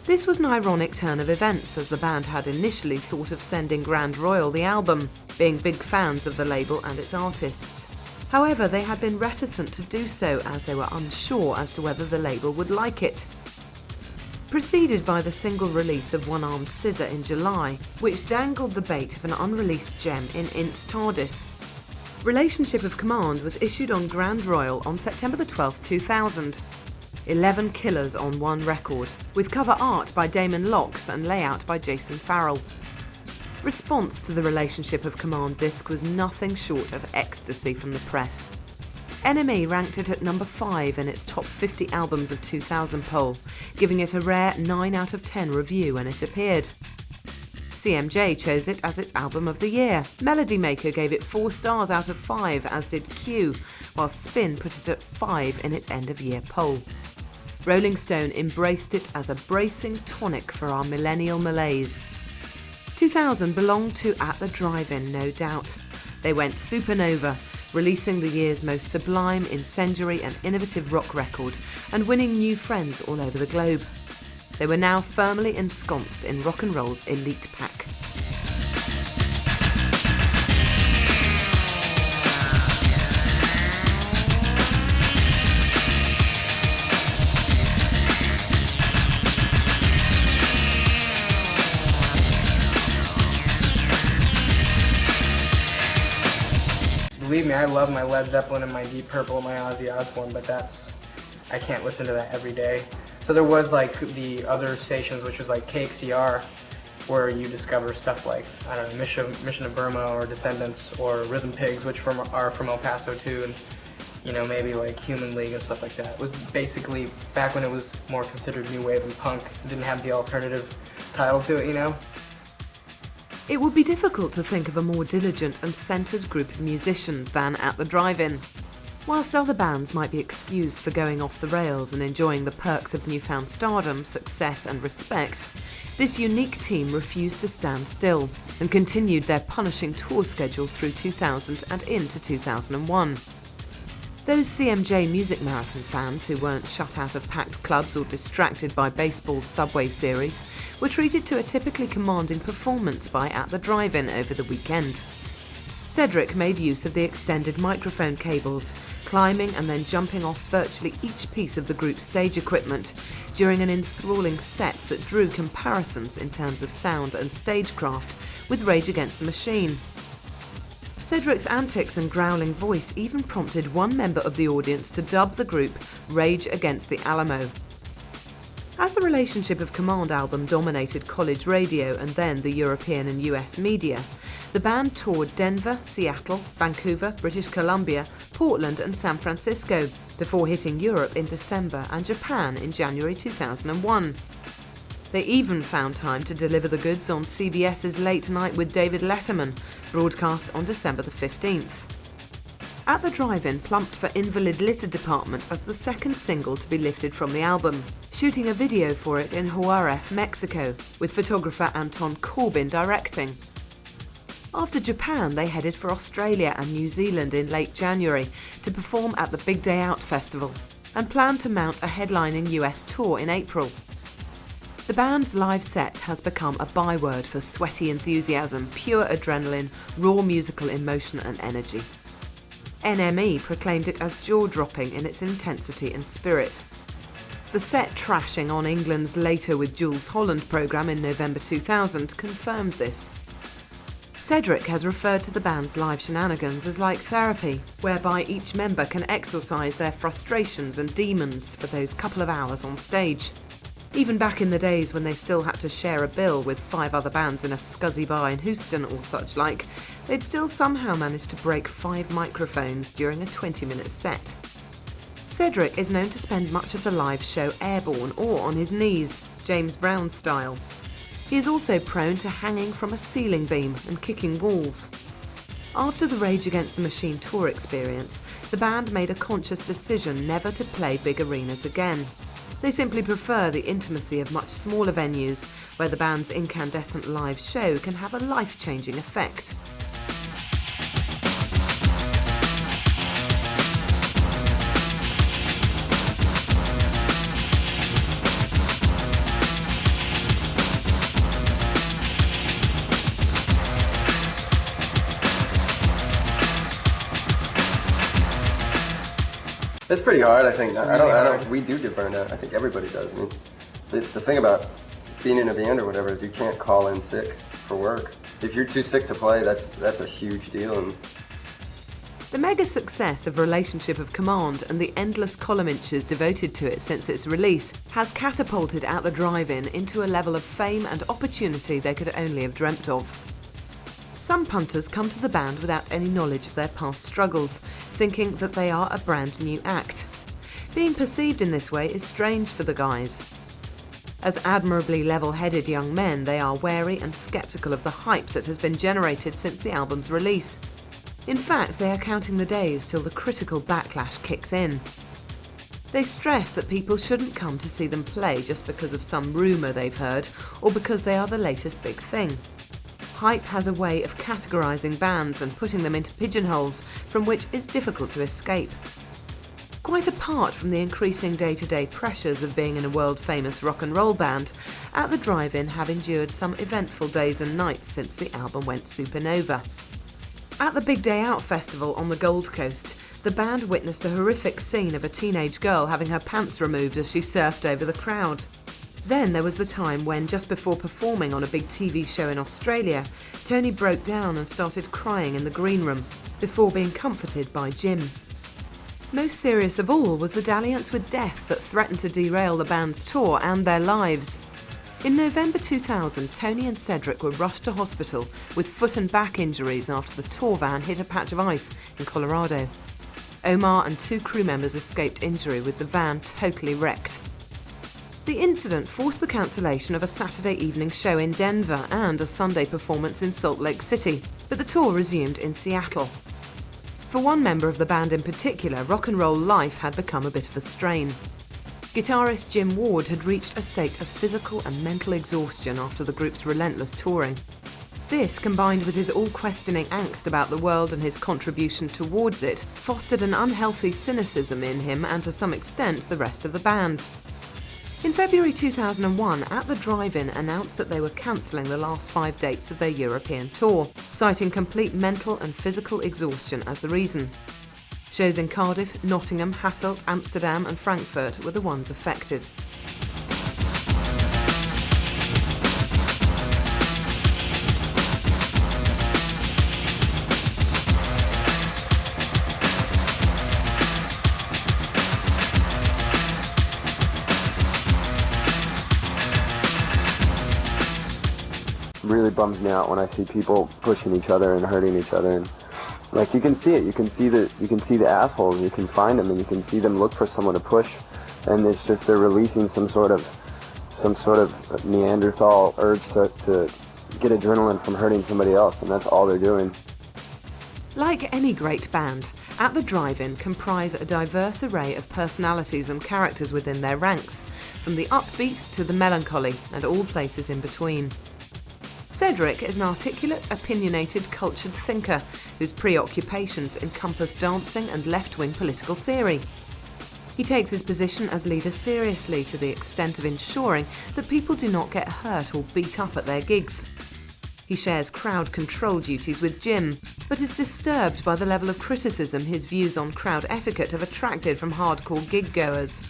This was an ironic turn of events, as the band had initially thought of sending Grand Royal the album, being big fans of the label and its artists. However, they had been reticent to do so as they were unsure as to whether the label would like it. Preceded by the single release of One-Armed Scissor in July, which dangled the bait of an unreleased gem in Ints Tardis. Relationship of Command was issued on Grand Royal on September 12, 2000. 11 killers on one record, with cover art by Damon Locks and layout by Jason Farrell. Response to the Relationship of Command disc was nothing short of ecstasy from the press. NME ranked it at number 5 in its top 50 albums of 2000 poll, giving it a rare 9 out of 10 review when it appeared. CMJ chose it as its album of the year. Melody Maker gave it 4 stars out of 5, as did Q, while Spin put it at 5 in its end-of-year poll. Rolling Stone embraced it as a bracing tonic for our millennial malaise. 2000 belonged to At the Drive-In, no doubt. They went Supernova, releasing the year's most sublime, incendiary and innovative rock record and winning new friends all over the globe. They were now firmly ensconced in rock and roll's elite pack. Believe me, I love my Led Zeppelin and my Deep Purple and my Ozzy Osbourne, but I can't listen to that every day. So there was like the other stations, which was like KXCR, where you discover stuff like, I don't know, Mission of Burma or Descendants or Rhythm Pigs, which are from El Paso too, and you know, maybe like Human League and stuff like that. It was basically back when it was more considered new wave and punk. It didn't have the alternative title to it, you know? It would be difficult to think of a more diligent and centred group of musicians than At the Drive-In. Whilst other bands might be excused for going off the rails and enjoying the perks of newfound stardom, success and respect, this unique team refused to stand still and continued their punishing tour schedule through 2000 and into 2001. Those CMJ Music Marathon fans who weren't shut out of packed clubs or distracted by baseball's Subway Series were treated to a typically commanding performance by At the Drive-In over the weekend. Cedric made use of the extended microphone cables, climbing and then jumping off virtually each piece of the group's stage equipment during an enthralling set that drew comparisons in terms of sound and stagecraft with Rage Against the Machine. Cedric's antics and growling voice even prompted one member of the audience to dub the group Rage Against the Alamo. As the Relationship of Command album dominated college radio and then the European and US media, the band toured Denver, Seattle, Vancouver, British Columbia, Portland and San Francisco before hitting Europe in December and Japan in January 2001. They even found time to deliver the goods on CBS's Late Night with David Letterman, broadcast on December the 15th. At the Drive-In plumped for Invalid Litter Department as the second single to be lifted from the album, shooting a video for it in Juarez, Mexico, with photographer Anton Corbin directing. After Japan, they headed for Australia and New Zealand in late January to perform at the Big Day Out festival and planned to mount a headlining US tour in April. The band's live set has become a byword for sweaty enthusiasm, pure adrenaline, raw musical emotion and energy. NME proclaimed it as jaw-dropping in its intensity and spirit. The set trashing on England's Later with Jules Holland programme in November 2000 confirmed this. Cedric has referred to the band's live shenanigans as like therapy, whereby each member can exorcise their frustrations and demons for those couple of hours on stage. Even back in the days when they still had to share a bill with 5 other bands in a scuzzy bar in Houston or such like, they'd still somehow managed to break 5 microphones during a 20-minute set. Cedric is known to spend much of the live show airborne or on his knees, James Brown style. He is also prone to hanging from a ceiling beam and kicking walls. After the Rage Against the Machine tour experience, the band made a conscious decision never to play big arenas again. They simply prefer the intimacy of much smaller venues, where the band's incandescent live show can have a life-changing effect. It's pretty hard, I think. We do get burned out. I think everybody does. I mean, the thing about being in a band or whatever is you can't call in sick for work. If you're too sick to play, that's a huge deal. And the mega success of Relationship of Command and the endless column inches devoted to it since its release has catapulted At the Drive-In into a level of fame and opportunity they could only have dreamt of. Some punters come to the band without any knowledge of their past struggles, thinking that they are a brand new act. Being perceived in this way is strange for the guys. As admirably level-headed young men, they are wary and sceptical of the hype that has been generated since the album's release. In fact, they are counting the days till the critical backlash kicks in. They stress that people shouldn't come to see them play just because of some rumour they've heard or because they are the latest big thing. Hype has a way of categorising bands and putting them into pigeonholes from which it's difficult to escape. Quite apart from the increasing day-to-day pressures of being in a world-famous rock and roll band, At the Drive-In have endured some eventful days and nights since the album went supernova. At the Big Day Out festival on the Gold Coast, the band witnessed a horrific scene of a teenage girl having her pants removed as she surfed over the crowd. Then there was the time when, just before performing on a big TV show in Australia, Tony broke down and started crying in the green room, before being comforted by Jim. Most serious of all was the dalliance with death that threatened to derail the band's tour and their lives. In November 2000, Tony and Cedric were rushed to hospital with foot and back injuries after the tour van hit a patch of ice in Colorado. Omar and 2 crew members escaped injury with the van totally wrecked. The incident forced the cancellation of a Saturday evening show in Denver and a Sunday performance in Salt Lake City, but the tour resumed in Seattle. For one member of the band in particular, rock and roll life had become a bit of a strain. Guitarist Jim Ward had reached a state of physical and mental exhaustion after the group's relentless touring. This, combined with his all-questioning angst about the world and his contribution towards it, fostered an unhealthy cynicism in him and to some extent the rest of the band. In February 2001, At the Drive-In announced that they were cancelling the last 5 dates of their European tour, citing complete mental and physical exhaustion as the reason. Shows in Cardiff, Nottingham, Hasselt, Amsterdam and Frankfurt were the ones affected. Really bums me out when I see people pushing each other and hurting each other, and like you can see it, you can see the assholes, you can find them and you can see them look for someone to push, and it's just they're releasing some sort of Neanderthal urge to get adrenaline from hurting somebody else, and that's all they're doing. Like any great band, At the Drive-In comprise a diverse array of personalities and characters within their ranks, from the upbeat to the melancholy and all places in between. Cedric is an articulate, opinionated, cultured thinker whose preoccupations encompass dancing and left-wing political theory. He takes his position as leader seriously to the extent of ensuring that people do not get hurt or beat up at their gigs. He shares crowd control duties with Jim, but is disturbed by the level of criticism his views on crowd etiquette have attracted from hardcore gig-goers.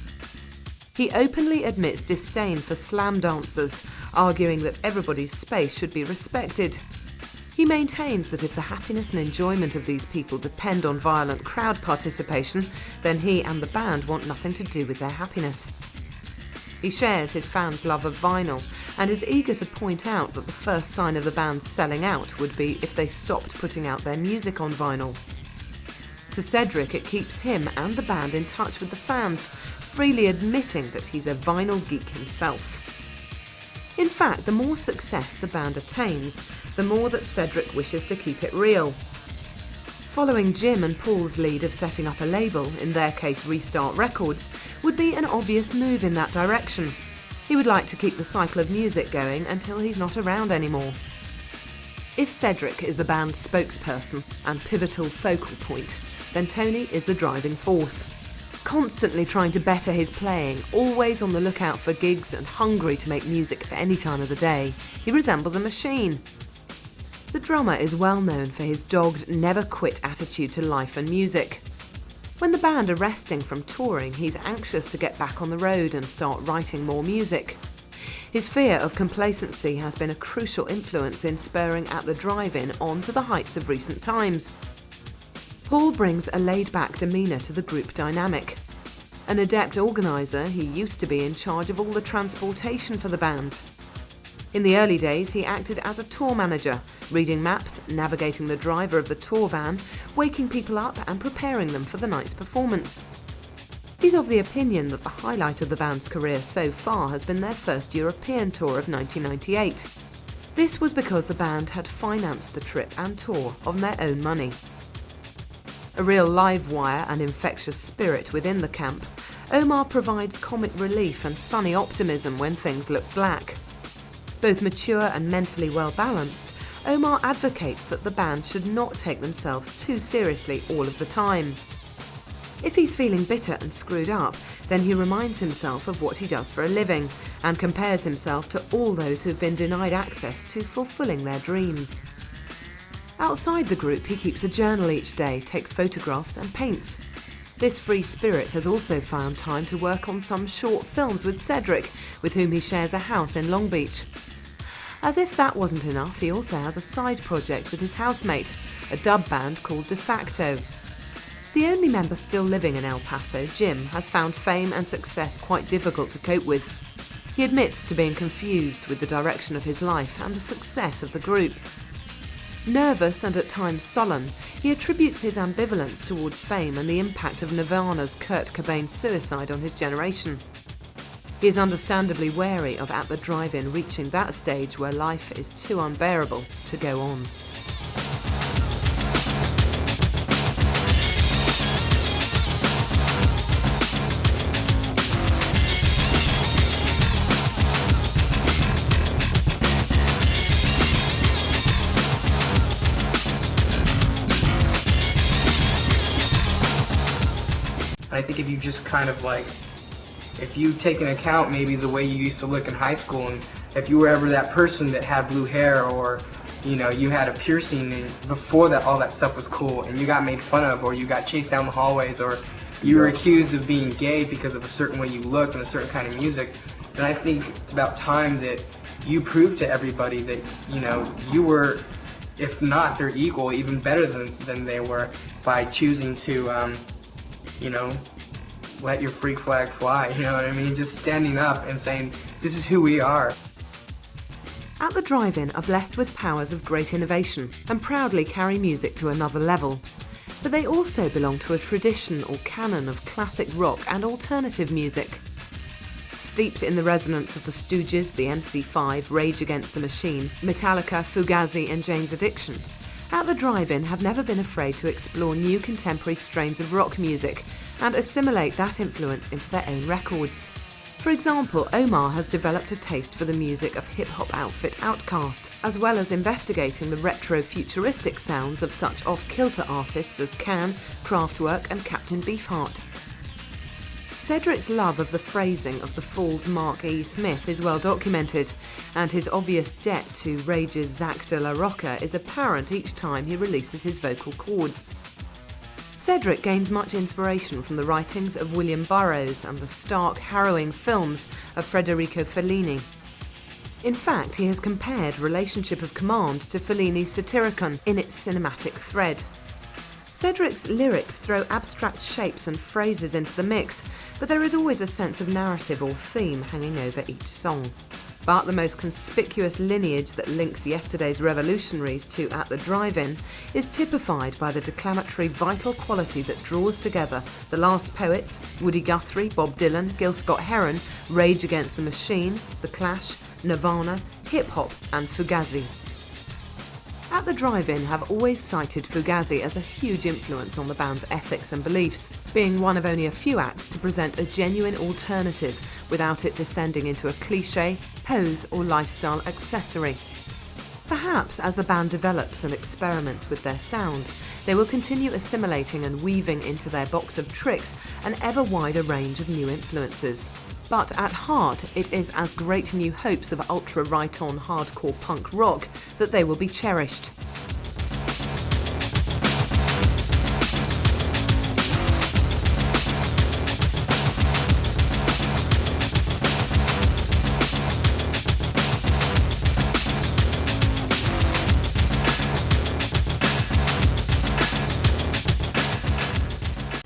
He openly admits disdain for slam dancers, arguing that everybody's space should be respected. He maintains that if the happiness and enjoyment of these people depend on violent crowd participation, then he and the band want nothing to do with their happiness. He shares his fans' love of vinyl and is eager to point out that the first sign of the band selling out would be if they stopped putting out their music on vinyl. To Cedric, it keeps him and the band in touch with the fans, freely admitting that he's a vinyl geek himself. In fact, the more success the band attains, the more that Cedric wishes to keep it real. Following Jim and Paul's lead of setting up a label, in their case Restart Records, would be an obvious move in that direction. He would like to keep the cycle of music going until he's not around anymore. If Cedric is the band's spokesperson and pivotal focal point, then Tony is the driving force. Constantly trying to better his playing, always on the lookout for gigs and hungry to make music at any time of the day, he resembles a machine. The drummer is well known for his dogged, never-quit attitude to life and music. When the band are resting from touring, he's anxious to get back on the road and start writing more music. His fear of complacency has been a crucial influence in spurring At the Drive-In on to the heights of recent times. Paul brings a laid-back demeanour to the group dynamic. An adept organiser, he used to be in charge of all the transportation for the band. In the early days, he acted as a tour manager, reading maps, navigating the driver of the tour van, waking people up and preparing them for the night's performance. He's of the opinion that the highlight of the band's career so far has been their first European tour of 1998. This was because the band had financed the trip and tour on their own money. A real live wire and infectious spirit within the camp, Omar provides comic relief and sunny optimism when things look black. Both mature and mentally well-balanced, Omar advocates that the band should not take themselves too seriously all of the time. If he's feeling bitter and screwed up, then he reminds himself of what he does for a living and compares himself to all those who've been denied access to fulfilling their dreams. Outside the group, he keeps a journal each day, takes photographs and paints. This free spirit has also found time to work on some short films with Cedric, with whom he shares a house in Long Beach. As if that wasn't enough, he also has a side project with his housemate, a dub band called De Facto. The only member still living in El Paso, Jim, has found fame and success quite difficult to cope with. He admits to being confused with the direction of his life and the success of the group. Nervous and at times sullen, he attributes his ambivalence towards fame and the impact of Nirvana's Kurt Cobain's suicide on his generation. He is understandably wary of At the Drive-In reaching that stage where life is too unbearable to go on. I think if you just kind of like if you take into account maybe the way you used to look in high school, and if you were ever that person that had blue hair, or you had a piercing, and before that all that stuff was cool, and you got made fun of, or you got chased down the hallways, or you were accused of being gay because of a certain way you looked and a certain kind of music, then I think it's about time that you prove to everybody that you were, if not their equal, even better than they were, by choosing to let your freak flag fly. You know what I mean? Just standing up and saying, this is who we are. At the Drive-In are blessed with powers of great innovation and proudly carry music to another level. But they also belong to a tradition or canon of classic rock and alternative music. Steeped in the resonance of the Stooges, the MC5, Rage Against the Machine, Metallica, Fugazi and Jane's Addiction, At the Drive-In have never been afraid to explore new contemporary strains of rock music and assimilate that influence into their own records. For example, Omar has developed a taste for the music of hip-hop outfit Outkast, as well as investigating the retro-futuristic sounds of such off-kilter artists as Can, Kraftwerk and Captain Beefheart. Cedric's love of the phrasing of the Fall's Mark E. Smith is well documented, and his obvious debt to Rage's Zach de la Rocca is apparent each time he releases his vocal cords. Cedric gains much inspiration from the writings of William Burroughs and the stark, harrowing films of Federico Fellini. In fact, he has compared Relationship of Command to Fellini's Satyricon in its cinematic thread. Cedric's lyrics throw abstract shapes and phrases into the mix, but there is always a sense of narrative or theme hanging over each song. But the most conspicuous lineage that links yesterday's revolutionaries to At the Drive-In is typified by the declamatory vital quality that draws together the last poets, Woody Guthrie, Bob Dylan, Gil Scott-Heron, Rage Against the Machine, The Clash, Nirvana, hip-hop and Fugazi. At the Drive-In have always cited Fugazi as a huge influence on the band's ethics and beliefs, being one of only a few acts to present a genuine alternative without it descending into a cliché, pose or lifestyle accessory. Perhaps as the band develops and experiments with their sound, they will continue assimilating and weaving into their box of tricks an ever wider range of new influences. But at heart, it is as great new hopes of ultra-right-on hardcore punk rock that they will be cherished.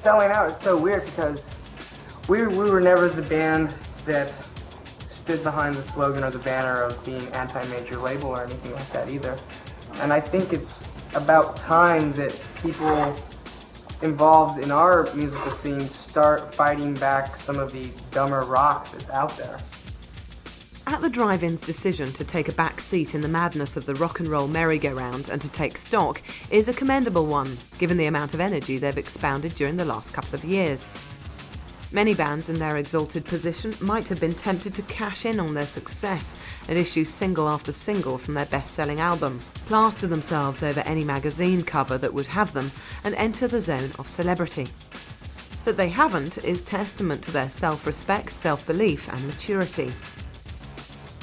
Selling out is so weird because we were never the band that stood behind the slogan or the banner of being anti-major label or anything like that either. And I think it's about time that people involved in our musical scene start fighting back some of the dumber rock that's out there. At the Drive-In's decision to take a back seat in the madness of the rock and roll merry-go-round and to take stock is a commendable one, given the amount of energy they've expounded during the last couple of years. Many bands in their exalted position might have been tempted to cash in on their success and issue single after single from their best-selling album, plaster themselves over any magazine cover that would have them, and enter the zone of celebrity. That they haven't is testament to their self-respect, self-belief and maturity.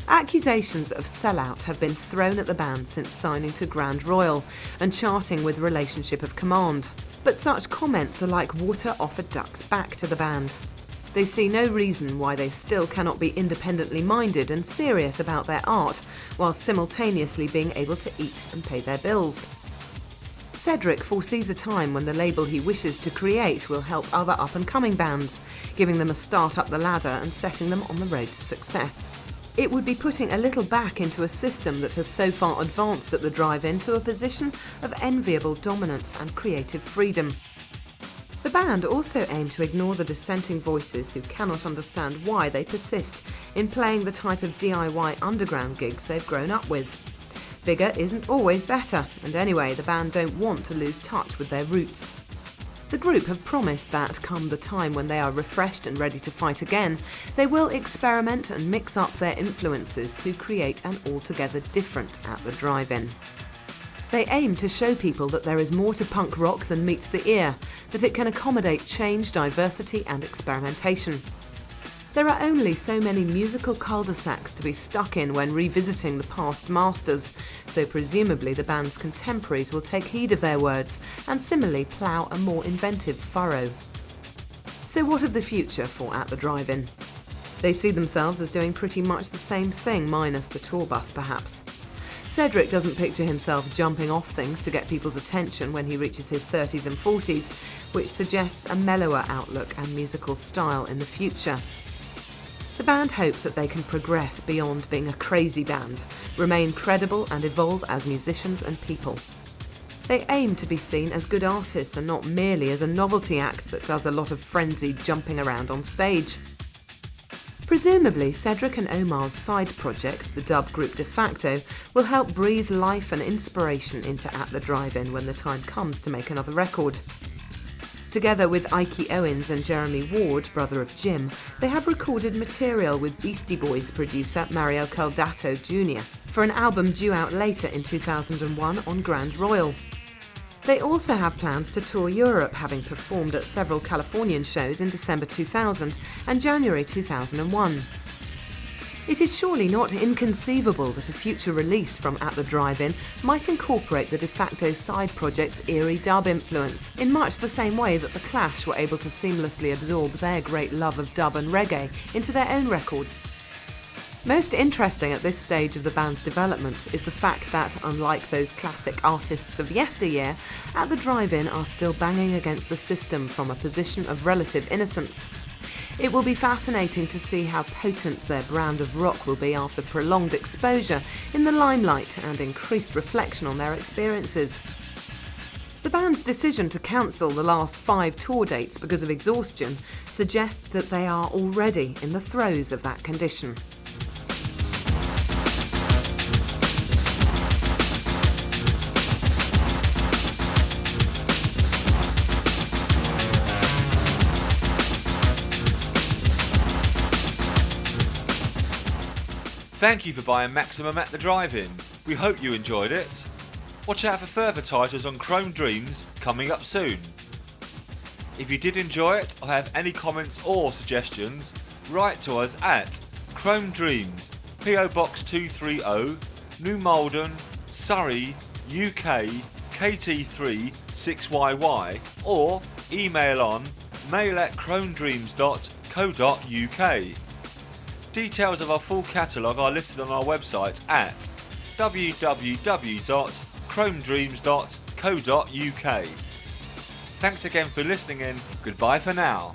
Accusations of sellout have been thrown at the band since signing to Grand Royal and charting with Relationship of Command. But such comments are like water off a duck's back to the band. They see no reason why they still cannot be independently minded and serious about their art, while simultaneously being able to eat and pay their bills. Cedric foresees a time when the label he wishes to create will help other up-and-coming bands, giving them a start up the ladder and setting them on the road to success. It would be putting a little back into a system that has so far advanced at the Drive-In to a position of enviable dominance and creative freedom. The band also aim to ignore the dissenting voices who cannot understand why they persist in playing the type of DIY underground gigs they've grown up with. Bigger isn't always better, and anyway, the band don't want to lose touch with their roots. The group have promised that, come the time when they are refreshed and ready to fight again, they will experiment and mix up their influences to create an altogether different At the Drive-In. They aim to show people that there is more to punk rock than meets the ear, that it can accommodate change, diversity and experimentation. There are only so many musical cul-de-sacs to be stuck in when revisiting the past masters, so presumably the band's contemporaries will take heed of their words and similarly plough a more inventive furrow. So what of the future for At the Drive-In? They see themselves as doing pretty much the same thing, minus the tour bus perhaps. Cedric doesn't picture himself jumping off things to get people's attention when he reaches his 30s and 40s, which suggests a mellower outlook and musical style in the future. The band hope that they can progress beyond being a crazy band, remain credible and evolve as musicians and people. They aim to be seen as good artists and not merely as a novelty act that does a lot of frenzied jumping around on stage. Presumably, Cedric and Omar's side project, the dub group De Facto, will help breathe life and inspiration into At the Drive-In when the time comes to make another record. Together with Ike Owens and Jeremy Ward, brother of Jim, they have recorded material with Beastie Boys producer Mario Caldato Jr. for an album due out later in 2001 on Grand Royal. They also have plans to tour Europe, having performed at several Californian shows in December 2000 and January 2001. It is surely not inconceivable that a future release from At the Drive-In might incorporate the De Facto side project's eerie dub influence, in much the same way that The Clash were able to seamlessly absorb their great love of dub and reggae into their own records. Most interesting at this stage of the band's development is the fact that, unlike those classic artists of yesteryear, At the Drive-In are still banging against the system from a position of relative innocence. It will be fascinating to see how potent their brand of rock will be after prolonged exposure in the limelight and increased reflection on their experiences. The band's decision to cancel the last 5 tour dates because of exhaustion suggests that they are already in the throes of that condition. Thank you for buying Maximum at the Drive-In. We hope you enjoyed it. Watch out for further titles on Chrome Dreams coming up soon. If you did enjoy it or have any comments or suggestions, write to us at Chrome Dreams, PO Box 230, New Malden, Surrey, UK, KT3 6YY, or email on mail@chromedreams.co.uk. Details of our full catalogue are listed on our website at www.chromedreams.co.uk. Thanks again for listening and goodbye for now.